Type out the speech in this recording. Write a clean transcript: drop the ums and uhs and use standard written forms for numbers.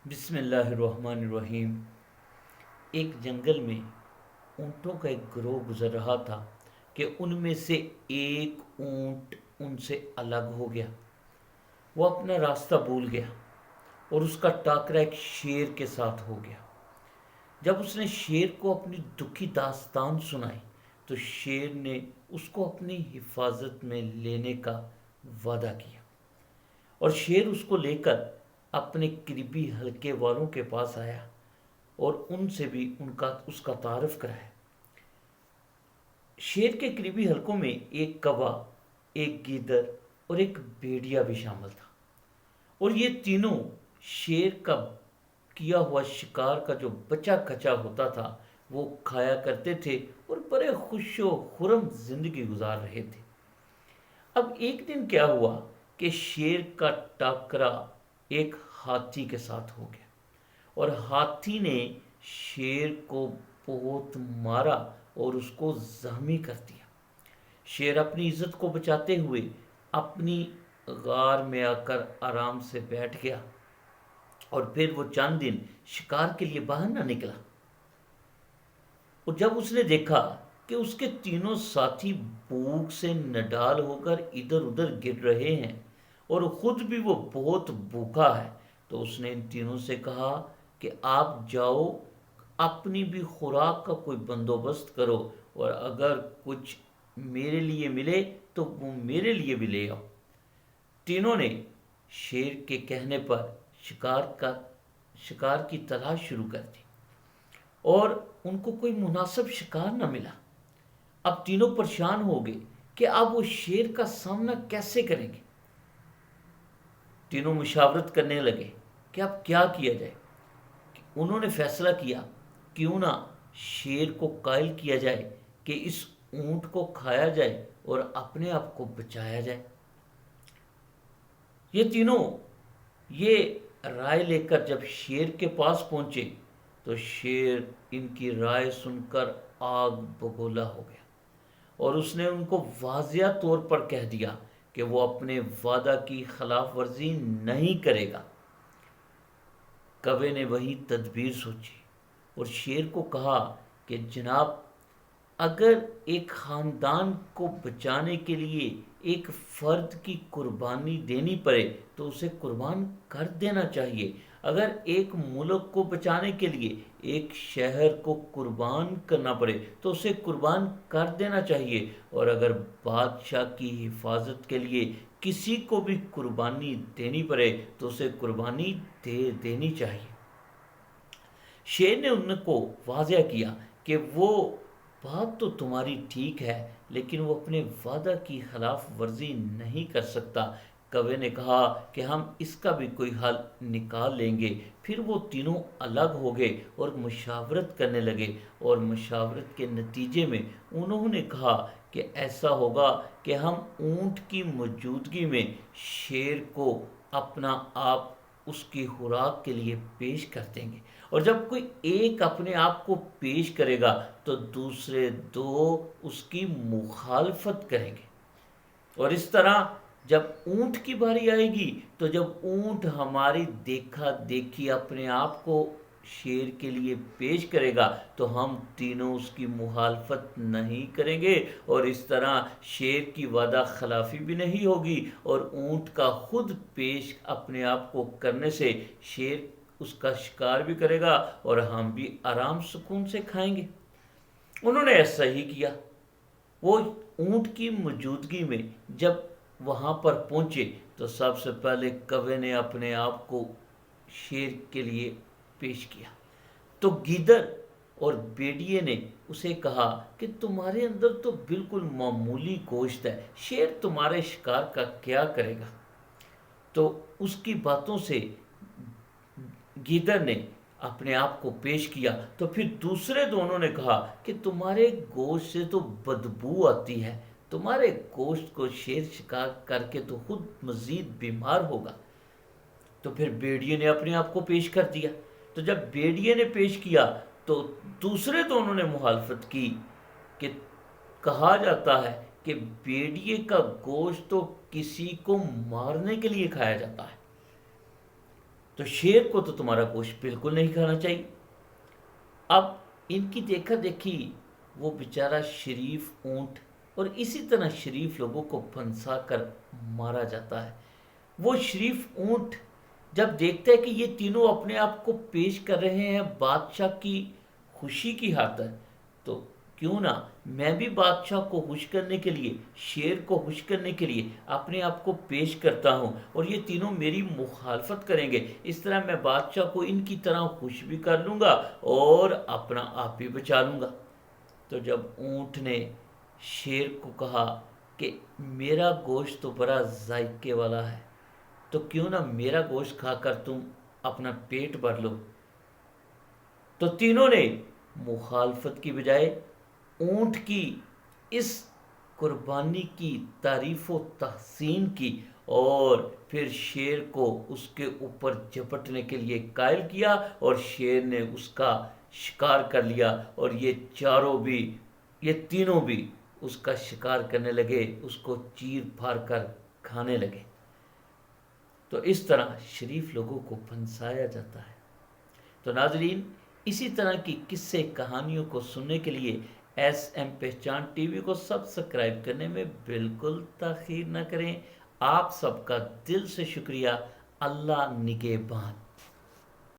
بسم اللہ الرحمن الرحیم۔ ایک جنگل میں اونٹوں کا ایک گروہ گزر رہا تھا کہ ان میں سے ایک اونٹ ان سے الگ ہو گیا۔ وہ اپنا راستہ بھول گیا اور اس کا ٹاکرا ایک شیر کے ساتھ ہو گیا۔ جب اس نے شیر کو اپنی دکھی داستان سنائی تو شیر نے اس کو اپنی حفاظت میں لینے کا وعدہ کیا، اور شیر اس کو لے کر اپنے قریبی حلقے والوں کے پاس آیا اور ان سے بھی اس کا تعارف کرایا۔ شیر کے قریبی حلقوں میں ایک کوا، ایک گیدڑ اور ایک بھیڑیا بھی شامل تھا، اور یہ تینوں شیر کا کیا ہوا شکار کا جو بچا کچا ہوتا تھا وہ کھایا کرتے تھے اور بڑے خوش و خرم زندگی گزار رہے تھے۔ اب ایک دن کیا ہوا کہ شیر کا ٹاکرا ایک ہاتھی کے ساتھ ہو گیا، اور ہاتھی نے شیر کو بہت مارا اور اس کو زخمی کر دیا۔ شیر اپنی عزت کو بچاتے ہوئے اپنی غار میں آ کر آرام سے بیٹھ گیا، اور پھر وہ چند دن شکار کے لیے باہر نہ نکلا۔ اور جب اس نے دیکھا کہ اس کے تینوں ساتھی بھوک سے نڈال ہو کر ادھر ادھر گر رہے ہیں اور خود بھی وہ بہت بھوکا ہے، تو اس نے ان تینوں سے کہا کہ آپ جاؤ، اپنی بھی خوراک کا کوئی بندوبست کرو، اور اگر کچھ میرے لیے ملے تو وہ میرے لیے بھی لے آؤ۔ تینوں نے شیر کے کہنے پر شکار کی تلاش شروع کر دی، اور ان کو کوئی مناسب شکار نہ ملا۔ اب تینوں پریشان ہو گئے کہ اب وہ شیر کا سامنا کیسے کریں گے۔ تینوں مشاورت کرنے لگے کہ اب کیا کیا جائے۔ انہوں نے فیصلہ کیا کیوں نہ شیر کو قائل کیا جائے کہ اس اونٹ کو کھایا جائے اور اپنے آپ کو بچایا جائے۔ یہ تینوں یہ رائے لے کر جب شیر کے پاس پہنچے تو شیر ان کی رائے سن کر آگ بگولا ہو گیا، اور اس نے ان کو واضح طور پر کہہ دیا کہ وہ اپنے وعدہ کی خلاف ورزی نہیں کرے گا۔ کوے نے وہی تدبیر سوچی اور شیر کو کہا کہ جناب، اگر ایک خاندان کو بچانے کے لیے ایک فرد کی قربانی دینی پڑے تو اسے قربان کر دینا چاہیے۔ اگر ایک ملک کو بچانے کے لیے ایک شہر کو قربان کرنا پڑے تو اسے قربان کر دینا چاہیے، اور اگر بادشاہ کی حفاظت کے لیے کسی کو بھی قربانی دینی پڑے تو اسے قربانی دے دینی چاہیے۔ شیر نے ان کو واضح کیا کہ وہ بات تو تمہاری ٹھیک ہے، لیکن وہ اپنے وعدہ کی خلاف ورزی نہیں کر سکتا۔ کوے نے کہا کہ ہم اس کا بھی کوئی حل نکال لیں گے۔ پھر وہ تینوں الگ ہو گئے اور مشاورت کرنے لگے، اور مشاورت کے نتیجے میں انہوں نے کہا کہ ایسا ہوگا کہ ہم اونٹ کی موجودگی میں شیر کو اپنا آپ اس کی خوراک کے لیے پیش کر دیں گے، اور جب کوئی ایک اپنے آپ کو پیش کرے گا تو دوسرے دو اس کی مخالفت کریں گے، اور اس طرح جب اونٹ کی باری آئے گی تو جب اونٹ ہماری دیکھا دیکھی اپنے آپ کو شیر کے لیے پیش کرے گا تو ہم تینوں اس کی مخالفت نہیں کریں گے، اور اس طرح شیر کی وعدہ خلافی بھی نہیں ہوگی، اور اونٹ کا خود پیش اپنے آپ کو کرنے سے شیر اس کا شکار بھی کرے گا اور ہم بھی آرام سکون سے کھائیں گے۔ انہوں نے ایسا ہی کیا۔ وہ اونٹ کی موجودگی میں جب وہاں پر پہنچے تو سب سے پہلے کوے نے اپنے آپ کو شیر کے لیے پیش کیا، تو گیدڑ اور بھیڑیے نے اسے کہا کہ تمہارے اندر تو بالکل معمولی گوشت ہے، شیر تمہارے شکار کا کیا کرے گا۔ تو اس کی باتوں سے گیدڑ نے اپنے آپ کو پیش کیا، تو پھر دوسرے دونوں نے کہا کہ تمہارے گوشت سے تو بدبو آتی ہے، تمہارے گوشت کو شیر شکار کر کے تو خود مزید بیمار ہوگا۔ تو پھر بھیڑیے نے اپنے آپ کو پیش کر دیا، تو جب بھیڑیے نے پیش کیا تو دوسرے دونوں نے مخالفت کی، کہ کہا جاتا ہے کہ بھیڑیے کا گوشت تو کسی کو مارنے کے لیے کھایا جاتا ہے۔ تو شیر کو تو تمہارا گوشت بالکل نہیں کھانا چاہیے۔ اب ان کی دیکھا دیکھی وہ بیچارہ شریف اونٹ اور اسی طرح شریف لوگوں کو پھنسا کر مارا جاتا ہے۔ وہ شریف اونٹ جب دیکھتا ہے کہ یہ تینوں اپنے آپ کو پیش کر رہے ہیں بادشاہ کی خوشی کی خاطر، تو کیوں نہ میں بھی بادشاہ کو خوش کرنے کے لیے، شیر کو خوش کرنے کے لیے اپنے آپ کو پیش کرتا ہوں، اور یہ تینوں میری مخالفت کریں گے، اس طرح میں بادشاہ کو ان کی طرح خوش بھی کر لوں گا اور اپنا آپ بھی بچا لوں گا۔ تو جب اونٹ نے شیر کو کہا کہ میرا گوشت تو بڑا ذائقے والا ہے، تو کیوں نہ میرا گوشت کھا کر تم اپنا پیٹ بھر لو، تو تینوں نے مخالفت کی بجائے اونٹ کی اس قربانی کی تعریف و تحسین کی، اور پھر شیر کو اس کے اوپر جھپٹنے کے لیے قائل کیا، اور شیر نے اس کا شکار کر لیا، اور یہ تینوں بھی اس کا شکار کرنے لگے، اس کو چیر پھاڑ کر کھانے لگے۔ تو اس طرح شریف لوگوں کو پھنسایا جاتا ہے۔ تو ناظرین، اسی طرح کی قصے کہانیوں کو سننے کے لیے ایس ایم پہچان ٹی وی کو سبسکرائب کرنے میں بالکل تاخیر نہ کریں۔ آپ سب کا دل سے شکریہ۔ اللہ نگہبان۔